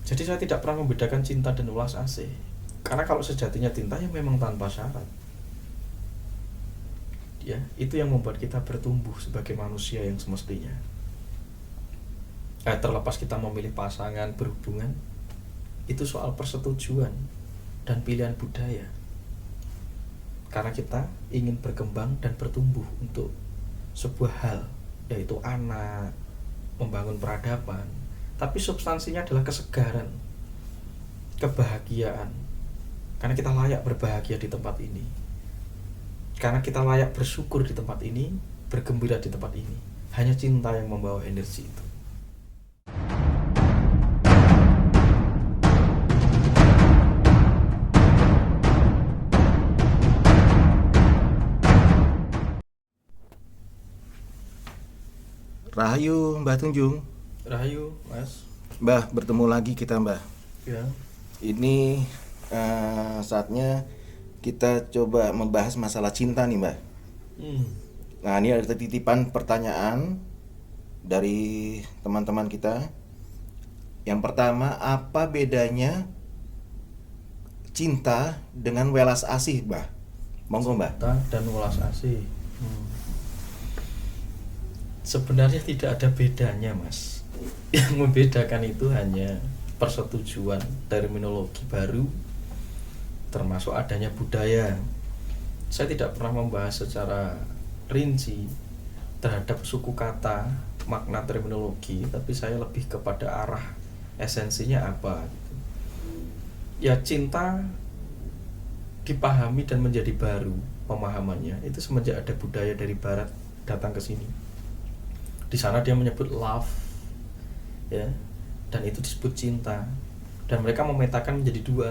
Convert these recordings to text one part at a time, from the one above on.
Jadi saya tidak pernah membedakan cinta dan ulas asih. Karena kalau sejatinya cinta ya memang tanpa syarat. Ya, itu yang membuat kita bertumbuh sebagai manusia yang semestinya. Terlepas kita memilih pasangan, berhubungan, itu soal persetujuan dan pilihan budaya. Karena kita ingin berkembang dan bertumbuh untuk sebuah hal, yaitu anak, membangun peradaban. Tapi substansinya adalah kesegaran, kebahagiaan. Karena kita layak berbahagia di tempat ini. Karena kita layak bersyukur di tempat ini, bergembira di tempat ini. Hanya cinta yang membawa energi itu. Rahayu Mbah Tunjung. Rahayu, Mas. Mbah, bertemu lagi kita Mbah. Ya. Ini saatnya kita coba membahas masalah cinta nih Mbah. Nah, ini ada titipan pertanyaan dari teman-teman kita. Yang pertama, apa bedanya cinta dengan welas asih Mbah? Monggo Mbah. Cinta dan ulas asih. Sebenarnya tidak ada bedanya, Mas. Yang membedakan itu hanya persetujuan, terminologi baru, termasuk adanya budaya. Saya tidak pernah membahas secara rinci terhadap suku kata, makna terminologi, tapi saya lebih kepada arah esensinya apa gitu. Ya, cinta dipahami dan menjadi baru pemahamannya itu semenjak ada budaya dari barat datang ke sini. Di sana dia menyebut love, ya, dan itu disebut cinta. Dan mereka memetakan menjadi dua,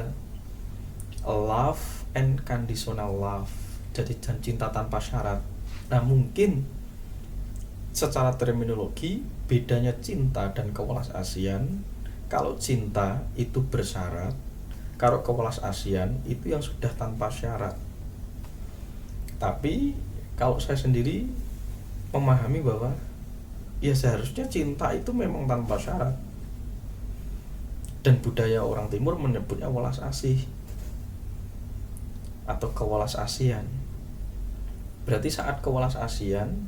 love and conditional love. Jadi dan cinta tanpa syarat. Nah, mungkin secara terminologi bedanya cinta dan kewelas asian, kalau cinta itu bersyarat, kalau kewelas asian itu yang sudah tanpa syarat. Tapi kalau saya sendiri memahami bahwa ya seharusnya cinta itu memang tanpa syarat. Dan budaya orang timur menyebutnya welas asih atau kewelas asian. Berarti saat kewelas asian,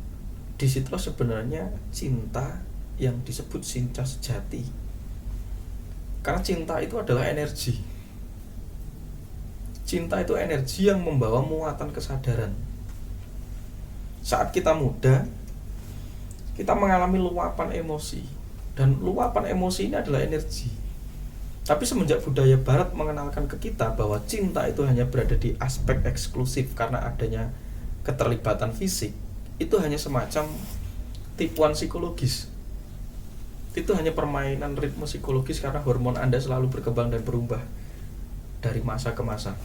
disitulah sebenarnya cinta yang disebut cinta sejati. Karena cinta itu adalah energi. Cinta itu energi yang membawa muatan kesadaran. Saat kita muda, kita mengalami luapan emosi, dan luapan emosi ini adalah energi. Tapi semenjak budaya barat mengenalkan ke kita bahwa cinta itu hanya berada di aspek eksklusif karena adanya keterlibatan fisik, itu hanya semacam tipuan psikologis. Itu hanya permainan ritme psikologis karena hormon Anda selalu berkembang dan berubah dari masa ke masa.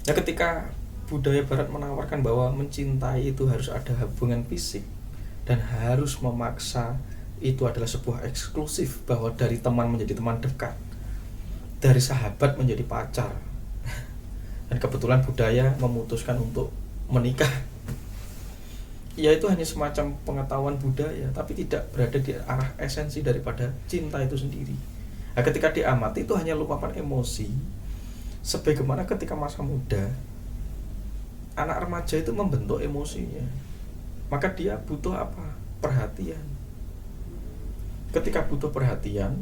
Nah, ketika budaya barat menawarkan bahwa mencintai itu harus ada hubungan fisik dan harus memaksa itu adalah sebuah eksklusif, bahwa dari teman menjadi teman dekat, dari sahabat menjadi pacar, dan kebetulan budaya memutuskan untuk menikah, ya itu hanya semacam pengetahuan budaya, tapi tidak berada di arah esensi daripada cinta itu sendiri. Nah, ketika diamati itu hanya luapan emosi, sebagaimana ketika masa muda anak remaja itu membentuk emosinya, maka dia butuh apa? Perhatian. Ketika butuh perhatian,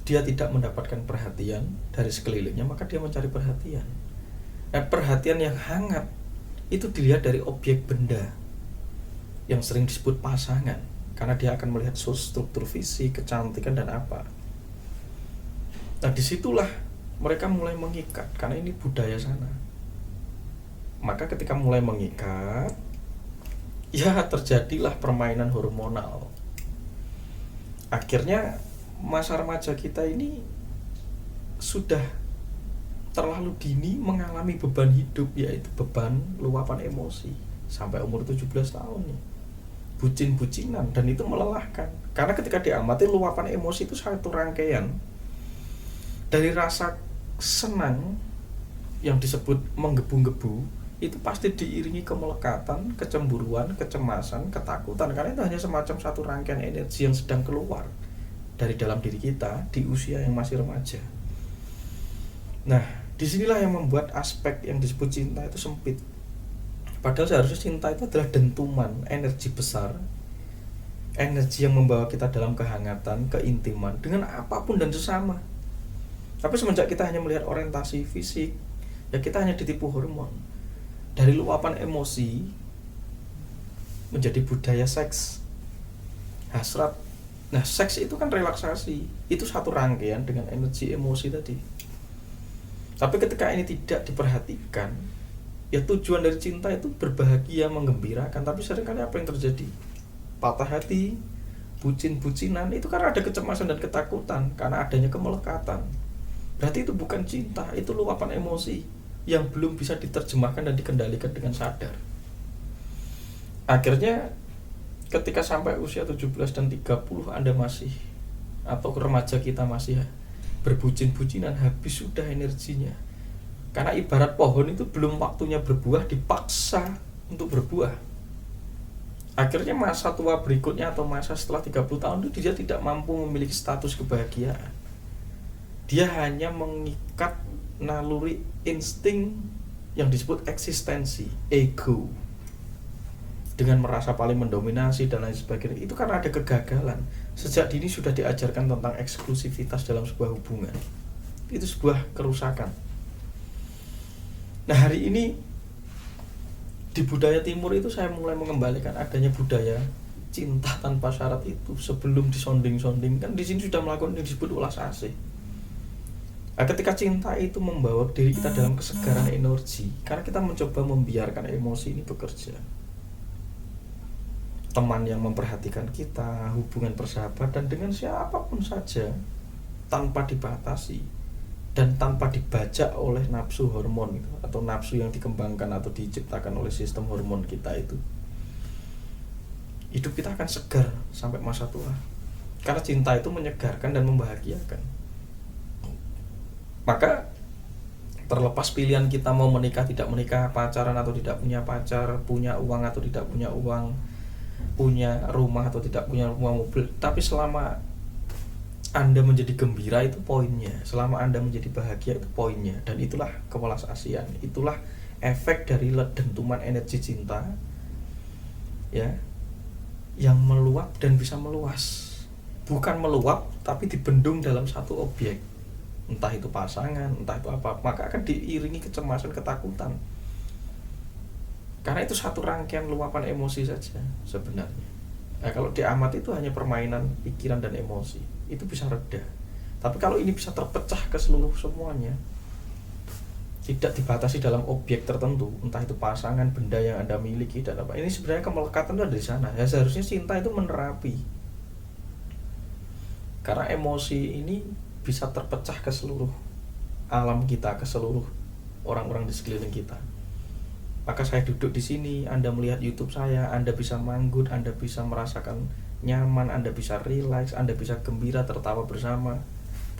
dia tidak mendapatkan perhatian dari sekelilingnya, maka dia mencari perhatian. Nah, perhatian yang hangat itu dilihat dari objek benda yang sering disebut pasangan, karena dia akan melihat struktur fisik, kecantikan, dan apa. Nah, disitulah mereka mulai mengikat, karena ini budaya sana. Maka ketika mulai mengikat, ya terjadilah permainan hormonal. Akhirnya masa remaja kita ini sudah terlalu dini mengalami beban hidup, yaitu beban luapan emosi sampai umur 17 tahun nih. Bucin-bucinan, dan itu melelahkan. Karena ketika diamati luapan emosi itu satu rangkaian dari rasa senang yang disebut menggebu-gebu, itu pasti diiringi kemelekatan, kecemburuan, kecemasan, ketakutan, karena itu hanya semacam satu rangkaian energi yang sedang keluar dari dalam diri kita di usia yang masih remaja. Nah, disinilah yang membuat aspek yang disebut cinta itu sempit. Padahal seharusnya cinta itu adalah dentuman energi besar, energi yang membawa kita dalam kehangatan, keintiman dengan apapun dan sesama. Tapi semenjak kita hanya melihat orientasi fisik, ya kita hanya ditipu hormon. Dari luapan emosi menjadi budaya seks, hasrat. Nah, seks itu kan relaksasi, itu satu rangkaian dengan energi emosi tadi. Tapi ketika ini tidak diperhatikan, ya tujuan dari cinta itu berbahagia, menggembirakan. Tapi seringkali apa yang terjadi? Patah hati, bucin-bucinan, itu karena ada kecemasan dan ketakutan, karena adanya kemelekatan. Berarti itu bukan cinta, itu luapan emosi yang belum bisa diterjemahkan dan dikendalikan dengan sadar. Akhirnya ketika sampai usia 17 dan 30 Anda masih, atau remaja kita masih berbucin-bucinan, habis sudah energinya. Karena ibarat pohon itu belum waktunya berbuah, dipaksa untuk berbuah. Akhirnya masa tua berikutnya atau masa setelah 30 tahun itu dia tidak mampu memiliki status kebahagiaan. Dia hanya mengikat naluri insting yang disebut eksistensi, ego, dengan merasa paling mendominasi dan lain sebagainya. Itu karena ada kegagalan. Sejak dini sudah diajarkan tentang eksklusivitas dalam sebuah hubungan. Itu sebuah kerusakan. Nah, hari ini di budaya timur itu saya mulai mengembalikan adanya budaya cinta tanpa syarat itu. Sebelum disonding-sonding, kan di sini sudah melakukan yang disebut ulas asih. Nah, ketika cinta itu membawa diri kita dalam kesegaran energi, karena kita mencoba membiarkan emosi ini bekerja. Teman yang memperhatikan kita, hubungan persahabatan dengan siapapun saja, tanpa dibatasi dan tanpa dibajak oleh nafsu hormon itu, atau nafsu yang dikembangkan atau diciptakan oleh sistem hormon kita itu. Hidup kita akan segar sampai masa tua, karena cinta itu menyegarkan dan membahagiakan. Maka terlepas pilihan kita mau menikah tidak menikah, pacaran atau tidak punya pacar, punya uang atau tidak punya uang, punya rumah atau tidak punya rumah, mobil, tapi selama Anda menjadi gembira itu poinnya, selama Anda menjadi bahagia itu poinnya. Dan itulah kewelas asian, itulah efek dari dentuman energi cinta, ya, yang meluap dan bisa meluas. Bukan meluap tapi dibendung dalam satu objek, entah itu pasangan, entah itu apa, maka akan diiringi kecemasan, ketakutan. Karena itu satu rangkaian luapan emosi saja sebenarnya. Nah, kalau diamati itu hanya permainan pikiran dan emosi, itu bisa reda. Tapi kalau ini bisa terpecah ke seluruh semuanya, tidak dibatasi dalam objek tertentu, entah itu pasangan, benda yang Anda miliki dan apa. Ini sebenarnya kemelekatan itu ada di sana. Ya, seharusnya cinta itu menerapi. Karena emosi ini bisa terpecah ke seluruh alam kita, ke seluruh orang-orang di sekeliling kita. Maka saya duduk di sini, Anda melihat YouTube saya, Anda bisa manggut, Anda bisa merasakan nyaman, Anda bisa relax, Anda bisa gembira, tertawa bersama.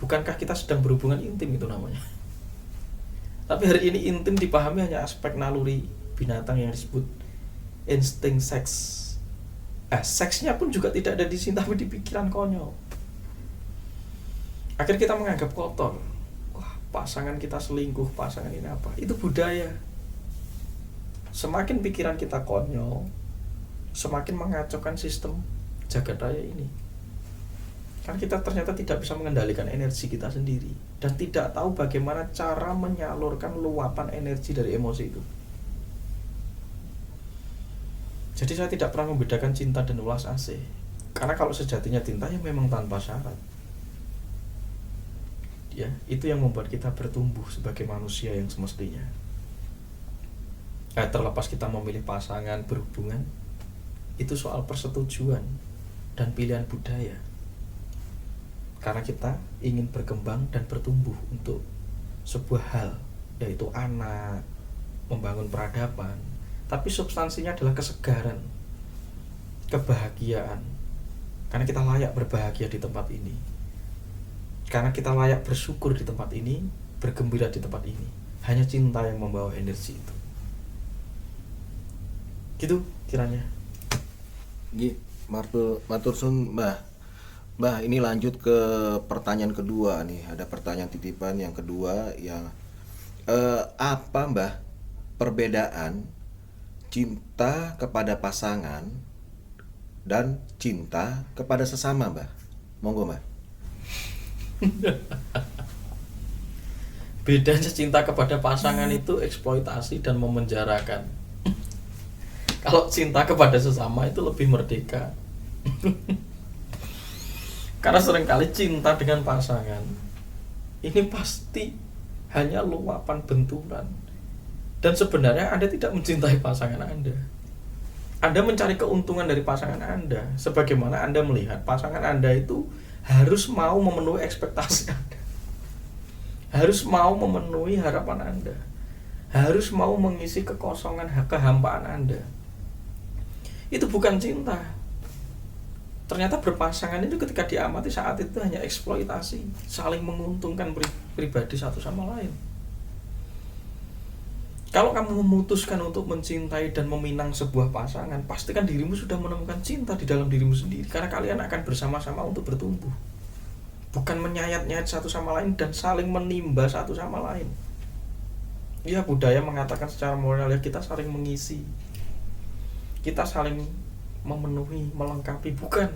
Bukankah kita sedang berhubungan intim itu namanya? Tapi hari ini intim dipahami hanya aspek naluri binatang yang disebut insting seks. Seksnya pun juga tidak ada di sini, tapi di pikiran konyol. Akhirnya kita menganggap kotor. Wah, pasangan kita selingkuh, pasangan ini apa? Itu budaya. Semakin pikiran kita konyol, semakin mengacaukan sistem jagat raya ini. Karena kita ternyata tidak bisa mengendalikan energi kita sendiri dan tidak tahu bagaimana cara menyalurkan luapan energi dari emosi itu. Jadi saya tidak pernah membedakan cinta dan ulas asih. Karena kalau sejatinya cinta ya memang tanpa syarat. Ya, itu yang membuat kita bertumbuh sebagai manusia yang semestinya. Terlepas kita memilih pasangan, berhubungan, itu soal persetujuan dan pilihan budaya. Karena kita ingin berkembang dan bertumbuh untuk sebuah hal, yaitu anak, membangun peradaban. Tapi substansinya adalah kesegaran, kebahagiaan. Karena kita layak berbahagia di tempat ini. Karena kita layak bersyukur di tempat ini, bergembira di tempat ini. Hanya cinta yang membawa energi itu. Gitu kiranya. Matur sun Mbah. Mbah, ini lanjut ke pertanyaan kedua nih. Ada pertanyaan titipan yang kedua yang apa Mbah perbedaan cinta kepada pasangan dan cinta kepada sesama, Mbah? Monggo, Mbah. Bedanya cinta kepada pasangan itu eksploitasi dan memenjarakan. Kalau cinta kepada sesama itu lebih merdeka. Karena seringkali cinta dengan pasangan ini pasti hanya luapan benturan. Dan sebenarnya Anda tidak mencintai pasangan Anda. Anda mencari keuntungan dari pasangan Anda, sebagaimana Anda melihat pasangan Anda itu harus mau memenuhi ekspektasi Anda, harus mau memenuhi harapan Anda, harus mau mengisi kekosongan kehampaan Anda. Itu bukan cinta. Ternyata berpasangan itu ketika diamati saat itu hanya eksploitasi, saling menguntungkan pribadi satu sama lain. Kalau kamu memutuskan untuk mencintai dan meminang sebuah pasangan, pastikan dirimu sudah menemukan cinta di dalam dirimu sendiri, karena kalian akan bersama-sama untuk bertumbuh, bukan menyayat-nyayat satu sama lain dan saling menimba satu sama lain. Ya, budaya mengatakan secara moral ya kita saling mengisi, kita saling memenuhi, melengkapi. Bukan,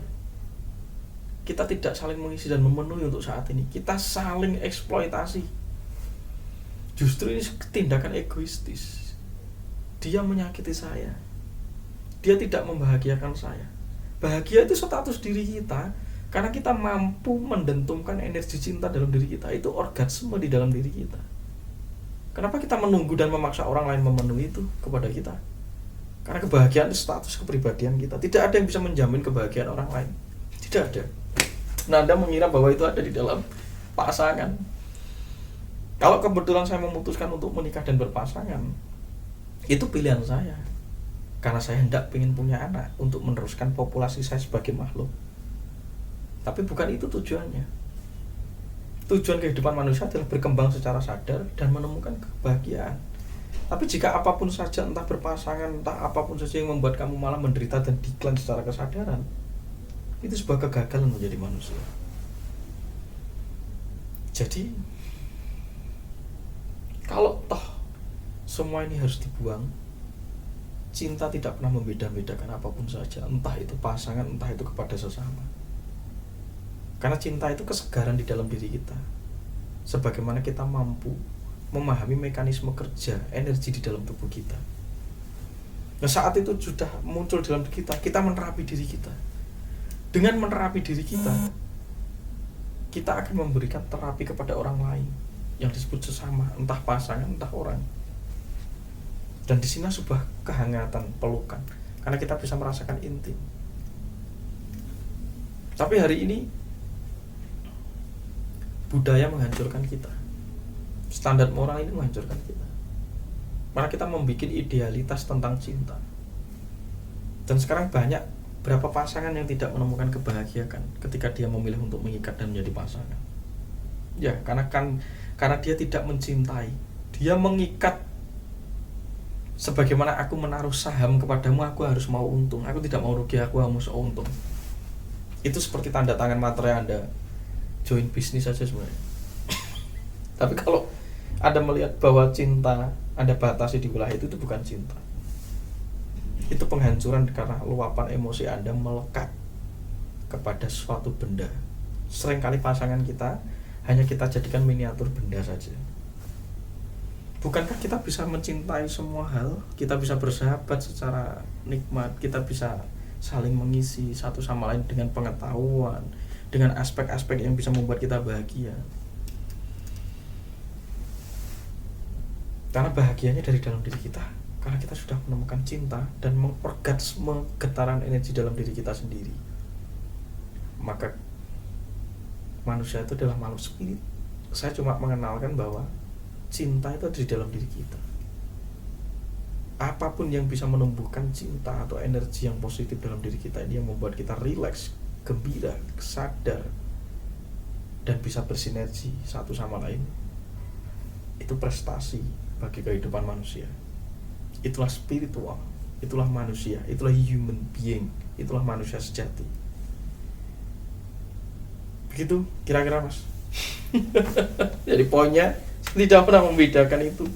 kita tidak saling mengisi dan memenuhi untuk saat ini, kita saling eksploitasi. Justru ini tindakan egoistis. Dia menyakiti saya, dia tidak membahagiakan saya. Bahagia itu status diri kita, karena kita mampu mendentumkan energi cinta dalam diri kita. Itu orgasme di dalam diri kita. Kenapa kita menunggu dan memaksa orang lain memenuhi itu kepada kita? Karena kebahagiaan itu status kepribadian kita. Tidak ada yang bisa menjamin kebahagiaan orang lain. Tidak ada. Nah, Anda mengira bahwa itu ada di dalam pasangan. Kalau kebetulan saya memutuskan untuk menikah dan berpasangan, itu pilihan saya. Karena saya hendak ingin punya anak untuk meneruskan populasi saya sebagai makhluk. Tapi bukan itu tujuannya. Tujuan kehidupan manusia adalah berkembang secara sadar dan menemukan kebahagiaan. Tapi jika apapun saja, entah berpasangan, entah apapun saja yang membuat kamu malah menderita dan diklan secara kesadaran, itu sebuah kegagalan menjadi manusia. Jadi, kalau toh semua ini harus dibuang, cinta tidak pernah membeda-bedakan apapun saja, entah itu pasangan, entah itu kepada sesama. Karena cinta itu kesegaran di dalam diri kita, sebagaimana kita mampu memahami mekanisme kerja energi di dalam tubuh kita. Nah, saat itu sudah muncul dalam diri kita, kita menerapi diri kita. Dengan menerapi diri kita, kita akan memberikan terapi kepada orang lain yang disebut sesama, entah pasangan, entah orang. Dan di sini sebuah kehangatan, pelukan, karena kita bisa merasakan intim. Tapi hari ini budaya menghancurkan kita. Standar moral ini menghancurkan kita. Maka kita membuat idealitas tentang cinta. Dan sekarang banyak berapa pasangan yang tidak menemukan kebahagiaan ketika dia memilih untuk mengikat dan menjadi pasangan. Ya, karena dia tidak mencintai. Dia mengikat sebagaimana aku menaruh saham kepadamu, aku harus mau untung. Aku tidak mau rugi, aku harus untung. Itu seperti tanda tangan materai Anda join bisnis saja sebenarnya. Tapi kalau Anda melihat bahwa cinta Anda batasi di wilayah itu bukan cinta. Itu penghancuran karena luapan emosi Anda melekat kepada suatu benda. Seringkali pasangan kita hanya kita jadikan miniatur benda saja. Bukankah kita bisa mencintai semua hal? Kita bisa bersahabat secara nikmat, kita bisa saling mengisi satu sama lain dengan pengetahuan, dengan aspek-aspek yang bisa membuat kita bahagia. Karena bahagianya dari dalam diri kita, karena kita sudah menemukan cinta dan mengorgasme getaran energi dalam diri kita sendiri. Maka manusia itu adalah makhluk spirit. Saya cuma mengenalkan bahwa cinta itu ada di dalam diri kita. Apapun yang bisa menumbuhkan cinta atau energi yang positif dalam diri kita ini, yang membuat kita rileks, gembira, sadar, dan bisa bersinergi satu sama lain, itu prestasi bagi kehidupan manusia. Itulah spiritual, itulah manusia, itulah human being, itulah manusia sejati. Begitu kira-kira Mas. Jadi poinnya tidak pernah membedakan itu.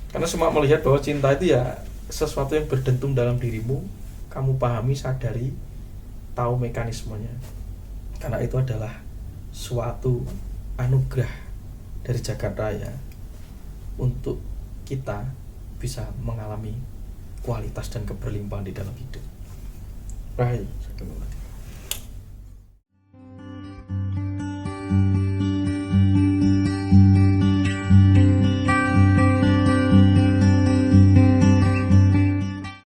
Karena semua melihat bahwa cinta itu ya sesuatu yang berdentum dalam dirimu, kamu pahami, sadari, tahu mekanismenya. Karena itu adalah suatu anugerah dari jagat raya untuk kita bisa mengalami kualitas dan keberlimpahan di dalam hidup. Baik.